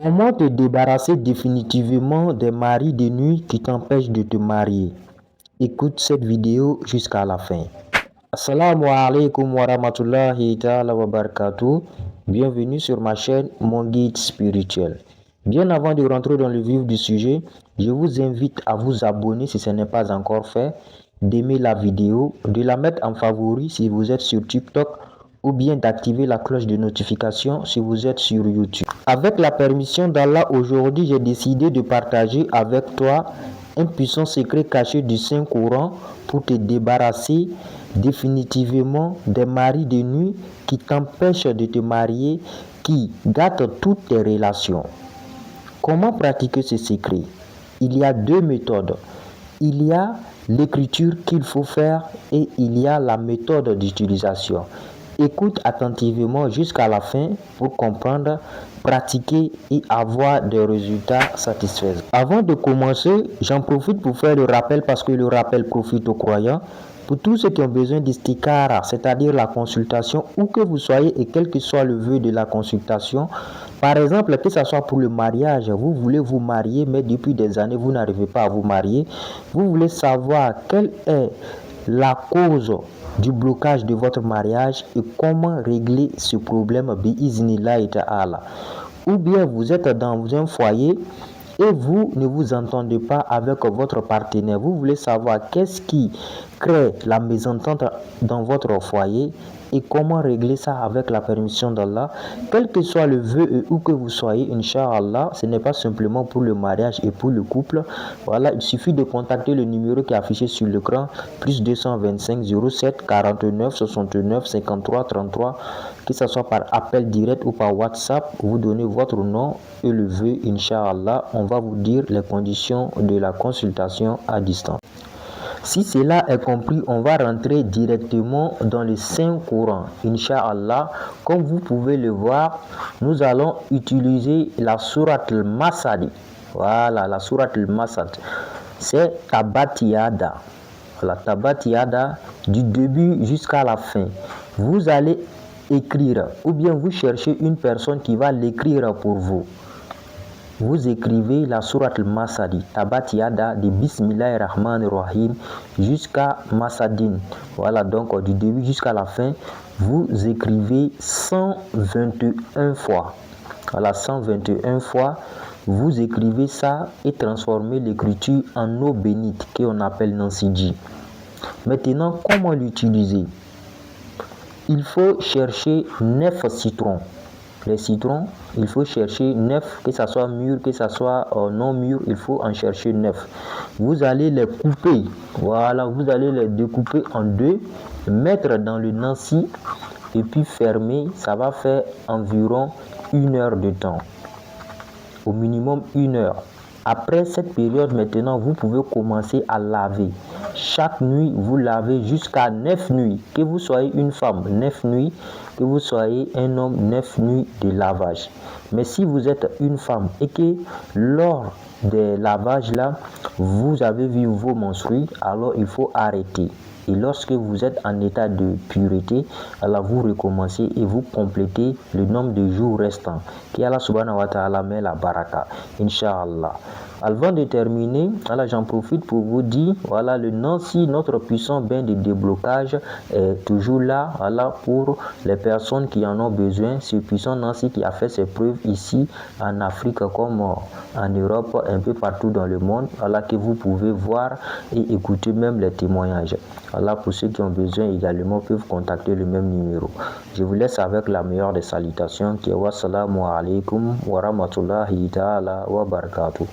Comment te débarrasser définitivement des maris de nuit qui t'empêchent de te marier? Écoute cette vidéo jusqu'à la fin. Assalamu alaikum wa rahmatullahi ta'ala wa barakatuh. Bienvenue sur ma chaîne Mon Guide Spirituel. Bien avant de rentrer dans le vif du sujet, je vous invite à vous abonner si ce n'est pas encore fait, d'aimer la vidéo, de la mettre en favori si vous êtes sur TikTok ou bien d'activer la cloche de notification si vous êtes sur YouTube. Avec la permission d'Allah, aujourd'hui j'ai décidé de partager avec toi un puissant secret caché du Saint-Coran pour te débarrasser définitivement des maris de nuit qui t'empêchent de te marier, qui gâtent toutes tes relations. Comment pratiquer ce secret? Il y a deux méthodes. Il y a l'écriture qu'il faut faire et il y a la méthode d'utilisation. Écoute attentivement jusqu'à la fin pour comprendre, pratiquer et avoir des résultats satisfaisants. Avant de commencer, j'en profite pour faire le rappel parce que le rappel profite aux croyants. Pour tous ceux qui ont besoin d'istikara, c'est-à-dire la consultation, où que vous soyez et quel que soit le vœu de la consultation, par exemple, que ce soit pour le mariage, vous voulez vous marier, mais depuis des années, vous n'arrivez pas à vous marier, vous voulez savoir quelle est la cause du blocage de votre mariage et comment régler ce problème, bi'iznillahi ta'ala. Ou bien vous êtes dans un foyer et vous ne vous entendez pas avec votre partenaire. Vous voulez savoir qu'est-ce qui crée la mésentente dans votre foyer et comment régler ça avec la permission d'Allah. Quel que soit le vœu et où que vous soyez, Inch'Allah, ce n'est pas simplement pour le mariage et pour le couple. Voilà, il suffit de contacter le numéro qui est affiché sur l'écran, plus 225 07 49 69 53 33, que ce soit par appel direct ou par WhatsApp. Vous donnez votre nom et le vœu, Inch'Allah, on va vous dire les conditions de la consultation à distance. Si cela est compris, on va rentrer directement dans le Saint-Coran. Inch'Allah, comme vous pouvez le voir, nous allons utiliser la sourate al-Masad. Voilà, la sourate al-Masad. C'est Tabat Yada. La Tabat Yada du début jusqu'à la fin. Vous allez écrire ou bien vous cherchez une personne qui va l'écrire pour vous. Vous écrivez la sourate al-Masadi, Tabat Yada, de Bismillahirrahmanirrahim jusqu'à Masadin. Voilà, donc du début jusqu'à la fin, vous écrivez 121 fois. Voilà, 121 fois, vous écrivez ça et transformez l'écriture en eau bénite, qu'on appelle Nansiji. Maintenant, comment l'utiliser? Il faut chercher 9 citrons. Les citrons, il faut chercher 9, que ce soit mûr, que ce soit non mûr, il faut en chercher 9. Vous allez les couper, voilà, vous allez les découper en deux, mettre dans le nancy et puis fermer. Ça va faire environ 1 heure de temps, au minimum 1 heure. Après cette période, maintenant, vous pouvez commencer à laver. Chaque nuit, vous lavez jusqu'à 9 nuits. Que vous soyez une femme, 9 nuits. Que vous soyez un homme, 9 nuits de lavage. Mais si vous êtes une femme et que lors des lavages là, vous avez vu vos menstrues, alors il faut arrêter. Et lorsque vous êtes en état de pureté, alors vous recommencez et vous complétez le nombre de jours restants. Qu'Allah subhanahu wa ta'ala met la baraka, Inch'Allah. Avant de terminer, alors j'en profite pour vous dire, voilà, le Nancy, notre puissant bain de déblocage, est toujours là, voilà, pour les personnes qui en ont besoin. Ce puissant Nancy qui a fait ses preuves ici en Afrique comme en Europe, un peu partout dans le monde, voilà, que vous pouvez voir et écouter même les témoignages. Voilà, pour ceux qui ont besoin également peuvent contacter le même numéro. Je vous laisse avec la meilleure des salutations qui est wassalamu alaikum wa rahmatullahi ta'ala wa barakatuh.